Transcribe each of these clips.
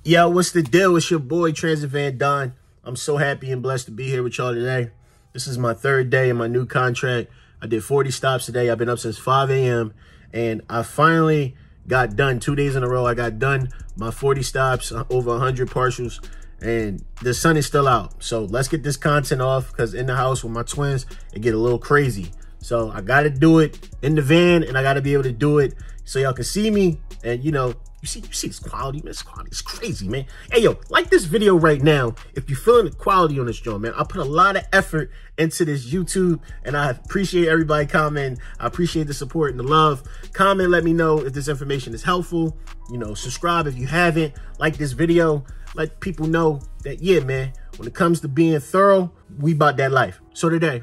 Yo, what's the deal? It's your boy, Transit Van Don. I'm so happy and blessed to be here with y'all today. This is my third day in my new contract. I did 40 stops today. I've been up since 5 a.m. and I finally got done 2 days in a row. I got done my 40 stops, over 100 partials, and the sun is still out. So let's get this content off, because in the house with my twins, it get a little crazy. So I got to do it in the van, and I got to be able to do it so y'all can see me. And, you know, you see this quality, man. This quality is crazy, man. Hey, yo, like this video right now if you're feeling the quality on this joint, man. I put a lot of effort into this YouTube, and I appreciate everybody commenting. I appreciate the support and the love. Comment, let me know if this information is helpful. You know, subscribe if you haven't. Like this video. Let people know that, yeah, man, when it comes to being thorough, we about that life. So today,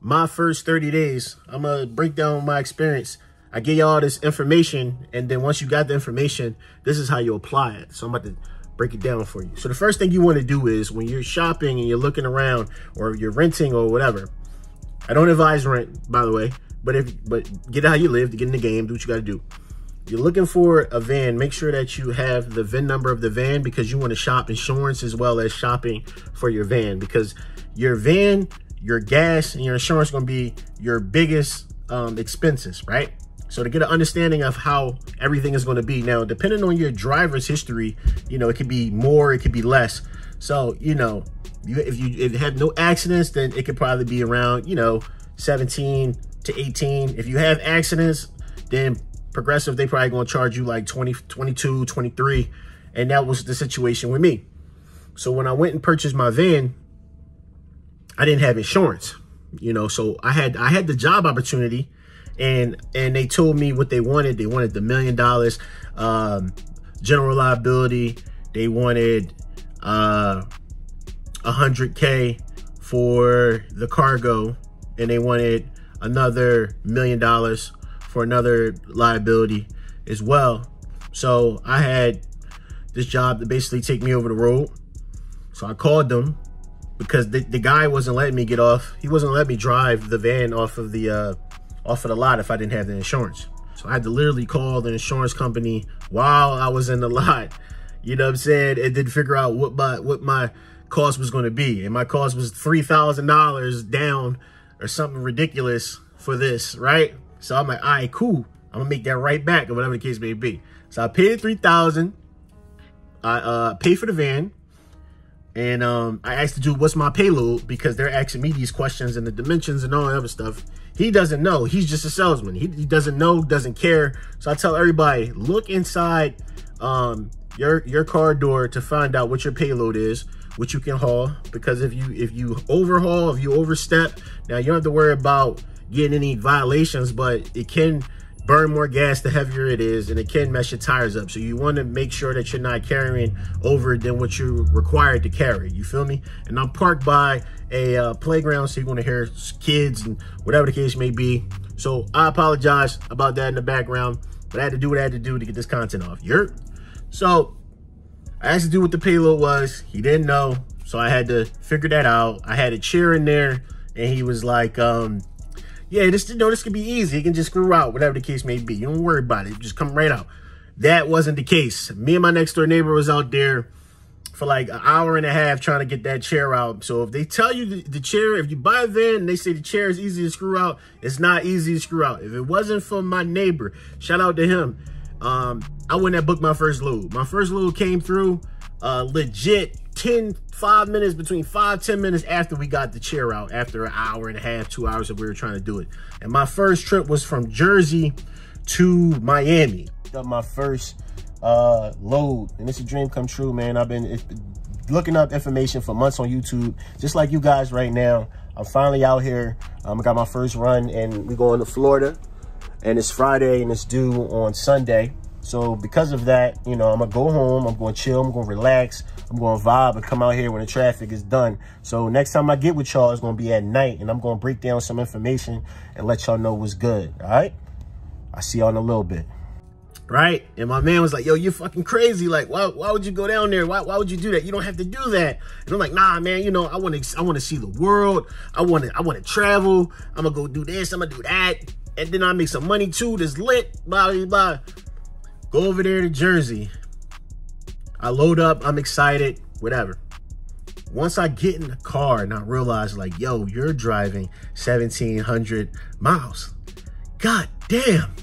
my first 30 days, I'm going to break down my experience. I give y'all this information, and then once you got the information, this is how you apply it. So I'm about to break it down for you. So the first thing you want to do is, when you're shopping and you're looking around, or you're renting or whatever, I don't advise rent, by the way, but get how you live to get in the game, do what you got to do. You're looking for a van, make sure that you have the VIN number of the van, because you want to shop insurance as well as shopping for your van, because your van, your gas, and your insurance are going to be your biggest expenses, right? So to get an understanding of how everything is going to be. Now, depending on your driver's history, you know, it could be more, it could be less. So, you know, if you have no accidents, then it could probably be around, you know, 17 to 18. If you have accidents, then Progressive, they probably going to charge you like 20, 22, 23. And that was the situation with me. So when I went and purchased my van, I didn't have insurance, you know, so I had the job opportunity. And they told me what they wanted. They wanted the $1 million general liability. They wanted 100K for the cargo, and they wanted another $1 million for another liability as well. So I had this job to basically take me over the road. So I called them, because the guy wasn't letting me get off. He wasn't letting me drive the van off of the lot if I didn't have the insurance. So I had to literally call the insurance company while I was in the lot, you know what I'm saying, and then figure out what my cost was going to be. And my cost was $3,000 down or something ridiculous for this, right? So I'm like, all right, cool, I'm gonna make that right back, or whatever the case may be. So I paid $3,000. I paid for the van, and I asked the dude, what's my payload, because they're asking me these questions and the dimensions and all that other stuff. He doesn't know. He's just a salesman. He doesn't know, doesn't care. So I tell everybody, look inside your car door to find out what your payload is, what you can haul. Because if you overhaul, if you overstep, now you don't have to worry about getting any violations, but it can burn more gas the heavier it is, and it can mess your tires up. So you want to make sure that you're not carrying over than what you're required to carry. You feel me? And I'm parked by a playground, so you're going to hear kids and whatever the case may be. So I apologize about that in the background, but I had to do what I had to do to get this content off. So I asked the dude what the payload was. He didn't know, so I had to figure that out. I had a chair in there, and he was like, yeah, this could be easy. It can just screw out, whatever the case may be. You don't worry about it. Just come right out. That wasn't the case. Me and my next door neighbor was out there for like an hour and a half trying to get that chair out. So if they tell you the chair, if you buy a van and they say the chair is easy to screw out, it's not easy to screw out. If it wasn't for my neighbor, shout out to him, I wouldn't have booked my first load. My first load came through legit 5 minutes, between 5-10 minutes after we got the chair out, after an hour and a half, 2 hours that we were trying to do it. And my first trip was from Jersey to Miami. Got my first load, and it's a dream come true, man. I've been looking up information for months on YouTube, just like you guys right now. I'm finally out here. I got my first run, and we going to Florida, and it's Friday, and it's due on Sunday. So because of that, you know, I'm gonna go home, I'm gonna chill, I'm gonna relax, I'm gonna vibe and come out here when the traffic is done. So next time I get with y'all, it's gonna be at night, and I'm gonna break down some information and let y'all know what's good, all right? I'll see y'all in a little bit. Right? And my man was like, yo, you're fucking crazy. Like, why would you go down there? Why would you do that? You don't have to do that. And I'm like, nah, man, you know, I want to see the world. I want to travel. I'm gonna go do this, I'm gonna do that. And then I make some money too, that's lit, blah, blah, blah. Go over there to Jersey. I load up, I'm excited, whatever. Once I get in the car and I realize like, yo, you're driving 1,700 miles. God damn.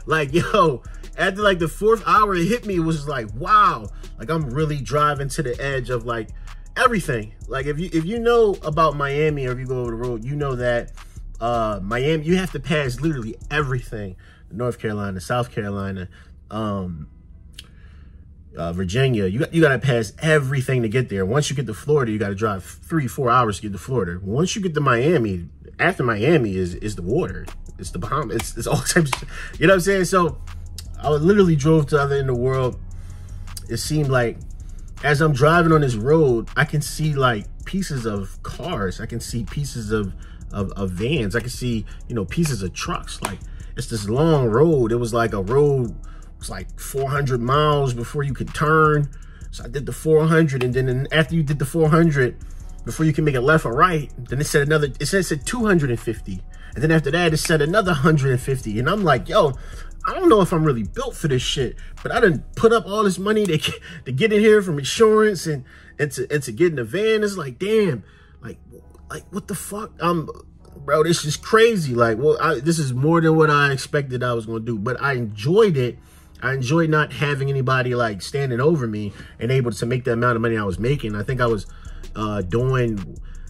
like, yo, after like the 4th hour it hit me, it was like, wow, like I'm really driving to the edge of like everything. Like if you know about Miami, or if you go over the road, you know that Miami, you have to pass literally everything. North Carolina, South Carolina, Virginia, you got to pass everything to get there. Once you get to Florida, you got to drive 3-4 hours to get to Florida. Once you get to Miami, after Miami is the water. It's the Bahamas. It's all types of shit. You know what I'm saying? So I literally drove to the other end of the world. It seemed like as I'm driving on this road, I can see like pieces of cars. I can see pieces of vans. I can see, you know, pieces of trucks. Like it's this long road. It was like a road. It was like 400 miles before you could turn. So I did the 400, and then after you did the 400, before you can make a left or right, then it said another. It said 250, and then after that it said another 150. And I'm like, yo, I don't know if I'm really built for this shit, but I done put up all this money to get in here from insurance and to get in the van. It's like, damn, like what the fuck? Bro, this is crazy. Like, well, this is more than what I expected I was gonna do, but I enjoyed it. I enjoyed not having anybody like standing over me and able to make the amount of money I was making. I think I was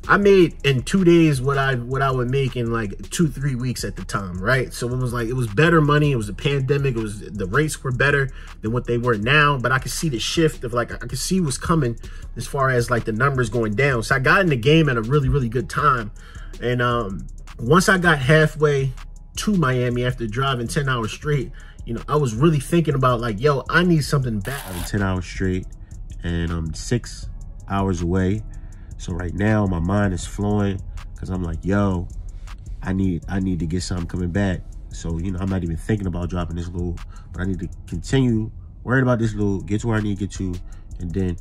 I made in 2 days what I would make in like 2-3 weeks at the time, right? So it was like, it was better money. It was a pandemic. The rates were better than what they were now, but I could see the shift of like, I could see what's coming as far as like the numbers going down. So I got in the game at a really, really good time. And once I got halfway to Miami after driving 10 hours straight, you know, I was really thinking about like, yo, I need something back. 10 hours straight, and I'm 6 hours away. So right now my mind is flowing because I'm like, yo, I need to get something coming back. So, you know, I'm not even thinking about dropping this load, but I need to continue worrying about this load, get to where I need to get to, and then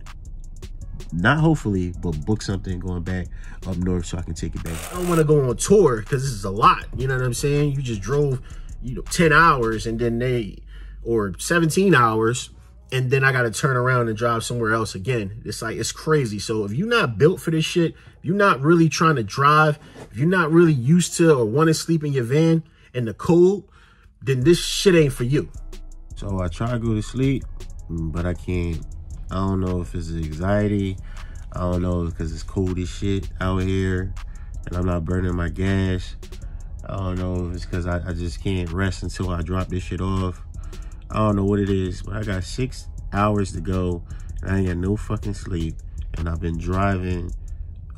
not hopefully, but book something going back up north so I can take it back. I don't want to go on tour because this is a lot. You know what I'm saying? You just drove, you know, 10 hours and then or 17 hours. And then I got to turn around and drive somewhere else again. It's like, it's crazy. So if you're not built for this shit, if you're not really trying to drive, if you're not really used to or want to sleep in your van in the cold, then this shit ain't for you. So I try to go to sleep, but I can't. I don't know if it's anxiety. I don't know because it's cold as shit out here and I'm not burning my gas. I don't know if it's because I just can't rest until I drop this shit off. I don't know what it is, but I got 6 hours to go and I ain't got no fucking sleep. And I've been driving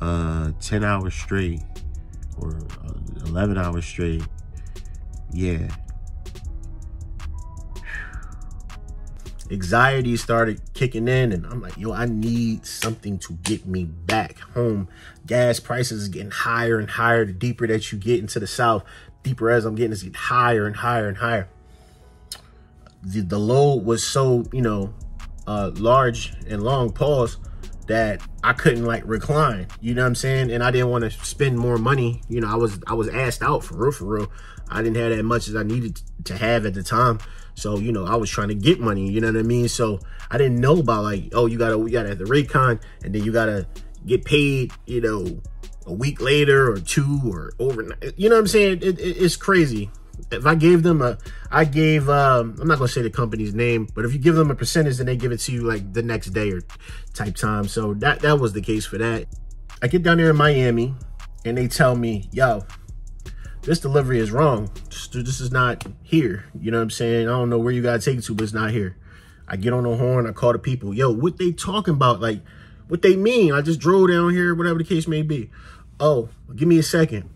10 hours straight or 11 hours straight. Yeah. Anxiety started kicking in and I'm like, yo, I need something to get me back home. Gas prices is getting higher and higher. The deeper that you get into the South, deeper as I'm getting, it's getting higher and higher and higher. The load was so, you know, large and long, pause, that I couldn't like recline, you know what I'm saying? And I didn't want to spend more money. You know, I was asked out for real. I didn't have that much as I needed to have at the time. So, you know, I was trying to get money, you know what I mean? So I didn't know about like, oh, you gotta have the Raycon and then you gotta get paid, you know, a week later or 2 or overnight. You know what I'm saying? It's crazy. If I gave them I'm not gonna say the company's name, but if you give them a percentage, then they give it to you like the next day or type time. So that was the case for that. I get down there in Miami and they tell me, yo, this delivery is wrong. This is not here. You know what I'm saying? I don't know where you gotta take it to, but it's not here. I get on the horn, I call the people, yo, what they talking about? Like, what they mean? I just drove down here, whatever the case may be. Oh, give me a second.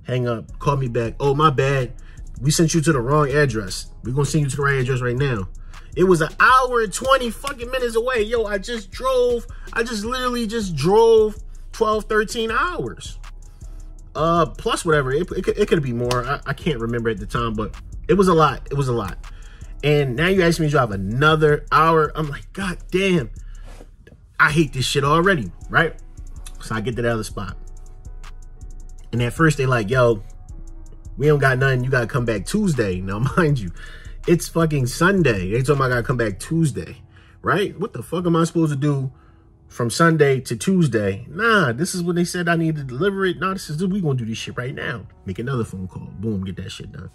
Hang up, call me back. Oh, my bad. We sent you to the wrong address. We're gonna send you to the right address right now. It was an hour and 20 fucking minutes away. Yo, I literally just drove 12, 13 hours. Plus whatever, it could be more. I can't remember at the time, but it was a lot. It was a lot. And now you ask me to drive another hour. I'm like, God damn, I hate this shit already, right? So I get to the other spot. And at first they like, yo, we don't got nothing. You got to come back Tuesday. Now, mind you, It's fucking Sunday. They told me I gotta come back Tuesday, right? What the fuck am I supposed to do from Sunday to Tuesday? Nah, this is what they said I need to deliver it. Nah, we gonna do this shit right now. Make another phone call. Boom, get that shit done.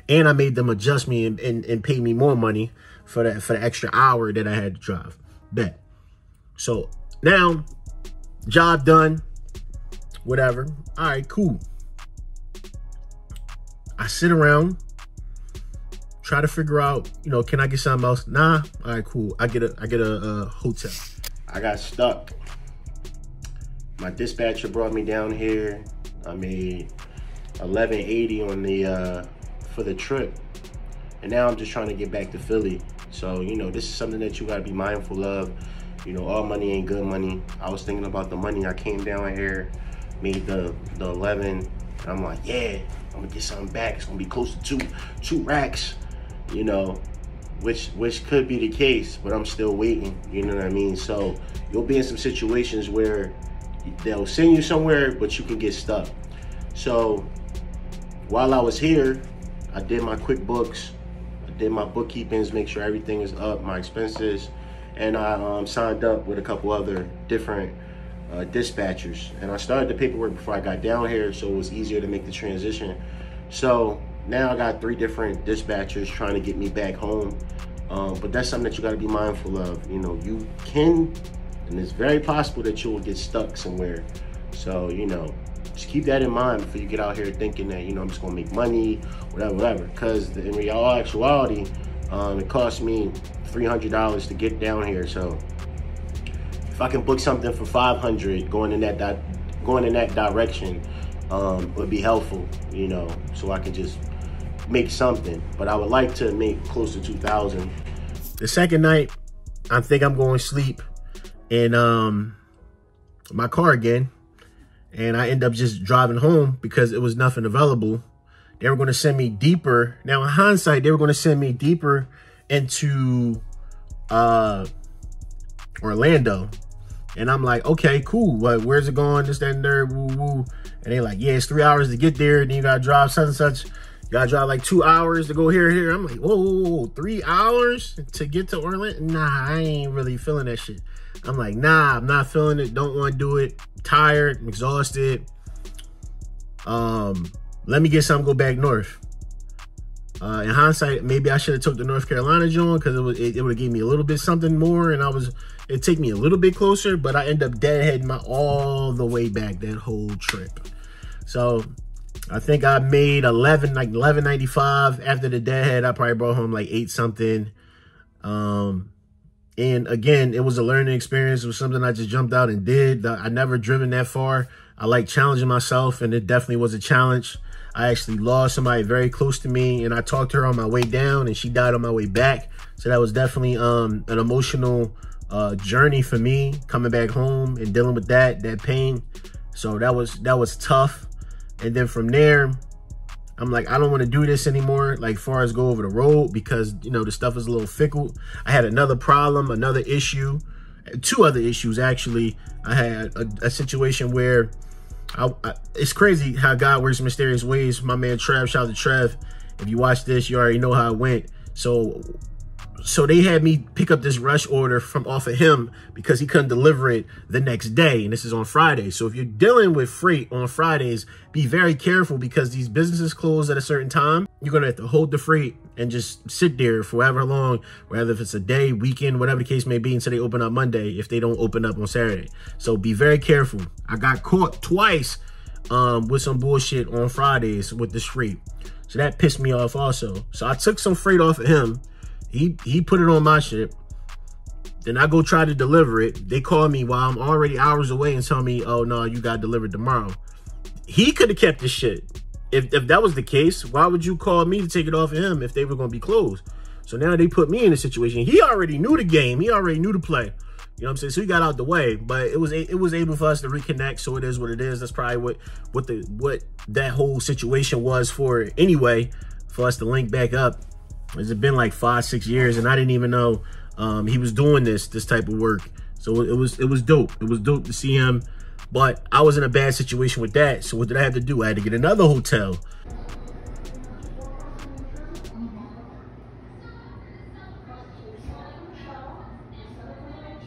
And I made them adjust me and pay me more money for the extra hour that I had to drive. Bet. So now, job done. Whatever. All right, cool. I sit around, try to figure out, you know, can I get something else? Nah. All right, cool. I get a hotel. I got stuck. My dispatcher brought me down here. I made $11.80 on the for the trip, and now I'm just trying to get back to Philly. So, you know, this is something that you gotta be mindful of. You know, all money ain't good money. I was thinking about the money. I came down here, made the 11, and I'm like, yeah, I'm gonna get something back. It's gonna be close to two racks, you know, which could be the case, but I'm still waiting. You know what I mean? So you'll be in some situations where they'll send you somewhere, but you can get stuck. So while I was here, I did my QuickBooks, I did my bookkeepings, make sure everything is up, my expenses, and I signed up with a couple other different dispatchers. And I started the paperwork before I got down here, so it was easier to make the transition. So now I got 3 different dispatchers trying to get me back home. But that's something that you gotta be mindful of. You know, you can, and it's very possible that you will get stuck somewhere. So, you know, just keep that in mind before you get out here thinking that, you know, I'm just gonna make money, whatever. Because in real actuality, it cost me $300 to get down here. So if I can book something for $500 going in that direction, would be helpful, you know, so I can just make something. But I would like to make close to $2,000. The second night, I think I'm going to sleep in my car again. And I end up just driving home because it was nothing available. They were going to send me deeper. Now, in hindsight, they were going to send me deeper into Orlando. And I'm like, okay, cool. What, where's it going? This, that, and there, woo, woo. And they're like, yeah, it's 3 hours to get there. Then you got to drive such and such. You got to drive like 2 hours to go here. I'm like, whoa, 3 hours to get to Orlando? Nah, I ain't really feeling that shit. I'm like, nah, I'm not feeling it. Don't want to do it. Tired, I'm exhausted. Let me get something, go back north. In hindsight, maybe I should have took the North Carolina joint because it would have gave me a little bit something more, and it'd take me a little bit closer, but I end up deadheading all the way back that whole trip. So I think I made $11.95 after the deadhead. I probably brought home like 8 something. And again, it was a learning experience. It was something I just jumped out and did. I never driven that far. I like challenging myself, and it definitely was a challenge. I actually lost somebody very close to me, and I talked to her on my way down, and she died on my way back. So that was definitely an emotional journey for me, coming back home and dealing with that pain. So that was tough. And then from there, I'm like, I don't want to do this anymore, like far as go over the road, because, you know, the stuff is a little fickle. I had another problem, another issue, 2 other issues, actually. I had a situation where it's crazy how God works in mysterious ways. My man Trev, shout out to Trev. If you watch this, you already know how it went. So they had me pick up this rush order from off of him because he couldn't deliver it the next day. And this is on Friday. So if you're dealing with freight on Fridays, be very careful because these businesses close at a certain time. You're going to have to hold the freight and just sit there for however long, whether if it's a day, weekend, whatever the case may be, until they open up Monday if they don't open up on Saturday. So be very careful. I got caught twice with some bullshit on Fridays with this freight. So that pissed me off also. So I took some freight off of him. He put it on my ship. Then I go try to deliver it. They call me while I'm already hours away and tell me, oh, no, you got delivered tomorrow. He could have kept the shit. If that was the case, why would you call me to take it off of him if they were going to be closed? So now they put me in a situation. He already knew the game. He already knew the play. You know what I'm saying? So he got out the way, but it was able for us to reconnect. So it is what it is. That's probably what that whole situation was for anyway, for us to link back up. It's been like 5-6 years, and I didn't even know he was doing this type of work. So it was dope. It was dope to see him, but I was in a bad situation with that. So what did I have to do? I had to get another hotel.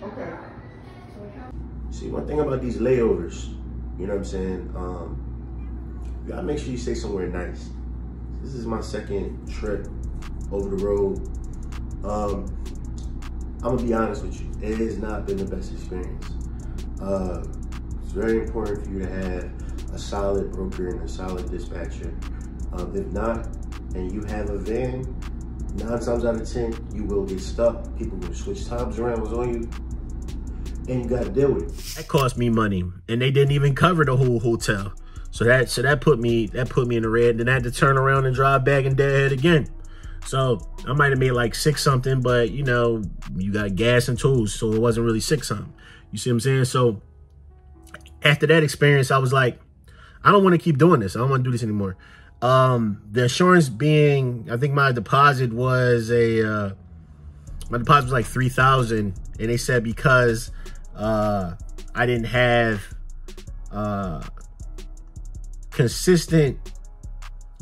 Okay. See, one thing about these layovers, you know what I'm saying? You gotta make sure you stay somewhere nice. This is my second trip over the road. I'm gonna be honest with you. It has not been the best experience. It's very important for you to have a solid broker and a solid dispatcher. If not, and you have a van, 9 times out of 10, you will get stuck. People will switch times around on you, and you gotta deal with it. That cost me money, and they didn't even cover the whole hotel. So that put me in the red. Then I had to turn around and drive back in Deadhead again. So I might have made like 6 something, but you know, you got gas and tools, so it wasn't really 6 something. You see what I'm saying? So after that experience, I was like, I don't want to keep doing this. I don't want to do this anymore. The insurance being, I think my deposit was like $3,000, and they said because I didn't have consistent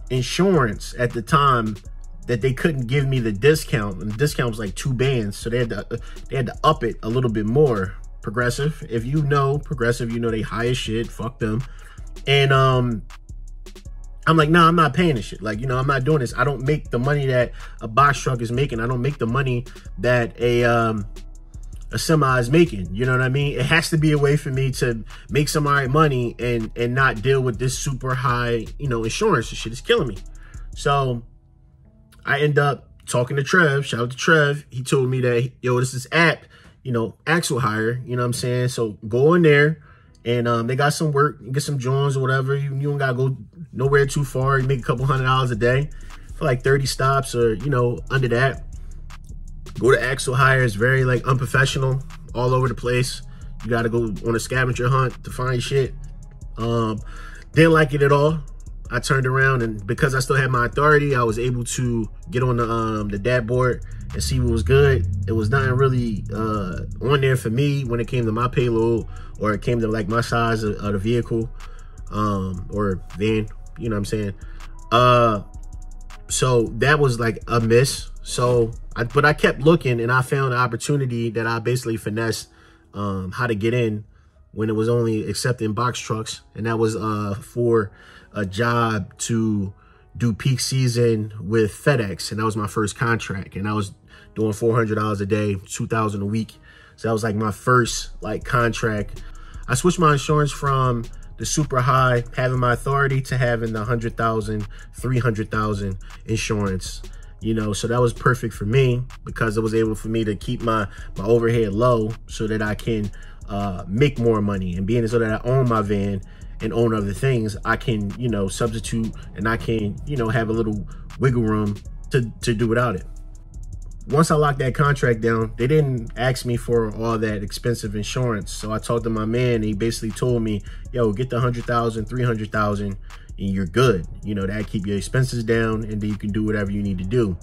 insurance at the time, that they couldn't give me the discount, and the discount was like 2 bands, so they had to up it a little bit more. Progressive, if you know Progressive, you know they high as shit. Fuck them. And I'm like, nah, I'm not paying this shit. Like, you know, I'm not doing this. I don't make the money that a box truck is making. I don't make the money that a semi is making. You know what I mean? It has to be a way for me to make some alright money and not deal with this super high, you know, insurance. This shit is killing me. So I end up talking to Trev. Shout out to Trev. He told me that, yo, this is app, you know, Axle Hire. You know what I'm saying? So go in there, and they got some work, get some joints or whatever. You don't gotta go nowhere too far. You make a couple $100 a day for like 30 stops, or, you know, under that. Go to Axle Hire. It's very like unprofessional, all over the place. You gotta go on a scavenger hunt to find shit. Didn't like it at all. I turned around, and because I still had my authority, I was able to get on the dashboard and see what was good. It was nothing really on there for me when it came to my payload, or it came to like my size of the vehicle or van, you know what I'm saying? So that was like a miss. So but I kept looking, and I found an opportunity that I basically finessed how to get in when it was only accepting box trucks, and that was for a job to do peak season with FedEx, and that was my first contract, and I was doing $400 a day, $2,000 a week. So that was like my first like contract. I switched my insurance from the super high, having my authority, to having the 100,000, 300,000 insurance. You know, so that was perfect for me, because it was able for me to keep my overhead low, so that I can make more money. And being so that I own my van and own other things, I can, you know, substitute, and I can, you know, have a little wiggle room to do without it. Once I locked that contract down, they didn't ask me for all that expensive insurance. So I talked to my man, and he basically told me, yo, get the 100,000, 300,000, and you're good. You know, that keep your expenses down, and then you can do whatever you need to do.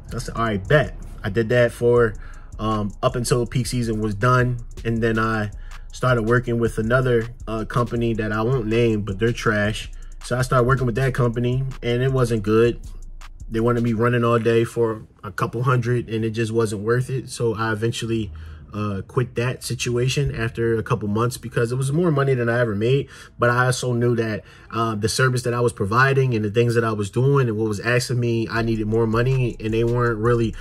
So I said, all right, bet. I did that for up until peak season was done. And then I started working with another company that I won't name, but they're trash. So I started working with that company, and it wasn't good. They wanted me running all day for a couple hundred, and it just wasn't worth it. So I eventually quit that situation after a couple months, because it was more money than I ever made. But I also knew that the service that I was providing and the things that I was doing and what was asking me, I needed more money, and they weren't really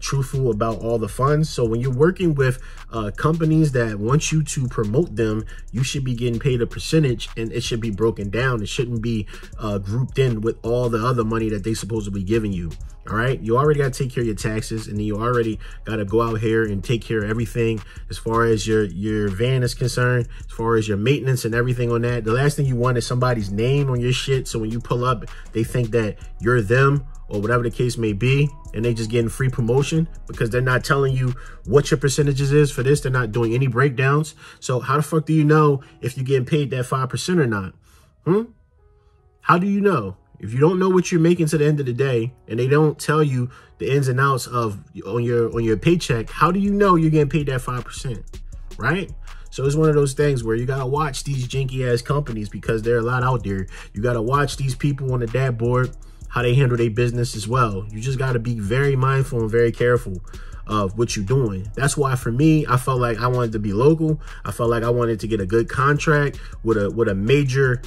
truthful about all the funds. So when you're working with companies that want you to promote them, you should be getting paid a percentage, and it should be broken down. It shouldn't be grouped in with all the other money that they supposedly giving you. All right, you already got to take care of your taxes, and then you already got to go out here and take care of everything as far as your van is concerned, as far as your maintenance and everything on that. The last thing you want is somebody's name on your shit, so when you pull up, they think that you're them, or whatever the case may be, and they just getting free promotion because they're not telling you what your percentages is for this. They're not doing any breakdowns. So how the fuck do you know if you're getting paid that 5% or not? How do you know? If you don't know what you're making to the end of the day, and they don't tell you the ins and outs of on your paycheck, how do you know you're getting paid that 5%, right? So it's one of those things where you gotta watch these janky ass companies, because there are a lot out there. You gotta watch these people on the dashboard, how they handle their business as well. You just gotta be very mindful and very careful. of what you're doing. That's why for me, I felt like I wanted to be local. I felt like I wanted to get a good contract with a major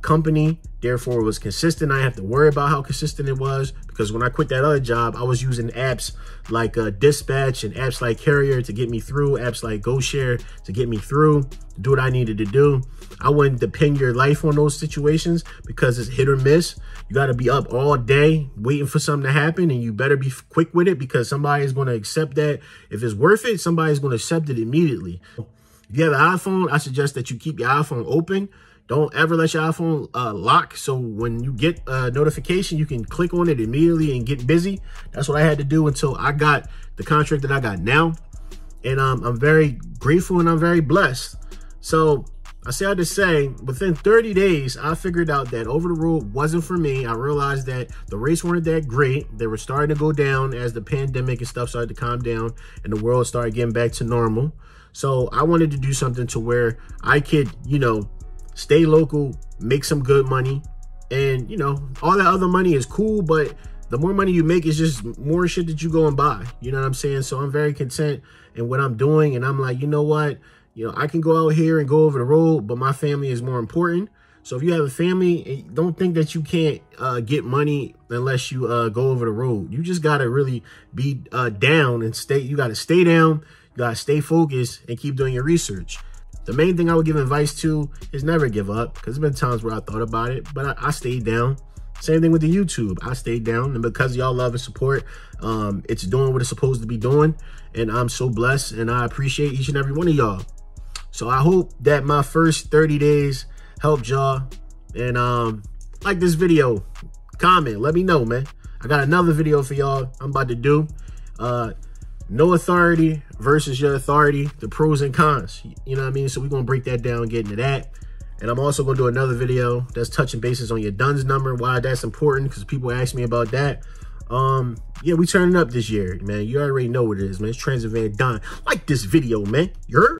company. Therefore, it was consistent. I didn't have to worry about how consistent it was, because when I quit that other job, I was using apps like Dispatch and apps like Carrier to get me through, apps like GoShare to get me through, to do what I needed to do. I wouldn't depend your life on those situations, because it's hit or miss. You got to be up all day waiting for something to happen, and you better be quick with it, because somebody is going to accept that. If it's worth it, somebody's going to accept it immediately. If you have an iPhone, I suggest that you keep your iPhone open. Don't ever let your iPhone lock. So when you get a notification, you can click on it immediately and get busy. That's what I had to do until I got the contract that I got now. And I'm very grateful and I'm very blessed. So I say I had to say, within 30 days, I figured out that over the road wasn't for me. I realized that the rates weren't that great. They were starting to go down as the pandemic and stuff started to calm down and the world started getting back to normal. So I wanted to do something to where I could, you know, stay local, make some good money. And, you know, all that other money is cool, but the more money you make is just more shit that you go and buy. You know what I'm saying? So I'm very content in what I'm doing. And I'm like, you know what? You know, I can go out here and go over the road, but my family is more important. So if you have a family, don't think that you can't get money unless you go over the road. You just got to really be down and stay. You got to stay down. You got to stay focused and keep doing your research. The main thing I would give advice to is never give up, because there's been times where I thought about it, but I stayed down. Same thing with the YouTube. I stayed down, and because y'all love and support, it's doing what it's supposed to be doing. And I'm so blessed, and I appreciate each and every one of y'all. So I hope that my first 30 days helped y'all. And like this video, comment, let me know, man. I got another video for y'all I'm about to do. No authority versus your authority, the pros and cons. You know what I mean? So we're going to break that down and get into that. And I'm also going to do another video that's touching bases on your DUNS number, why that's important, because people ask me about that. Yeah, we turning up this year, man. You already know what it is, man. It's Transit Van Don. Like this video, man. You're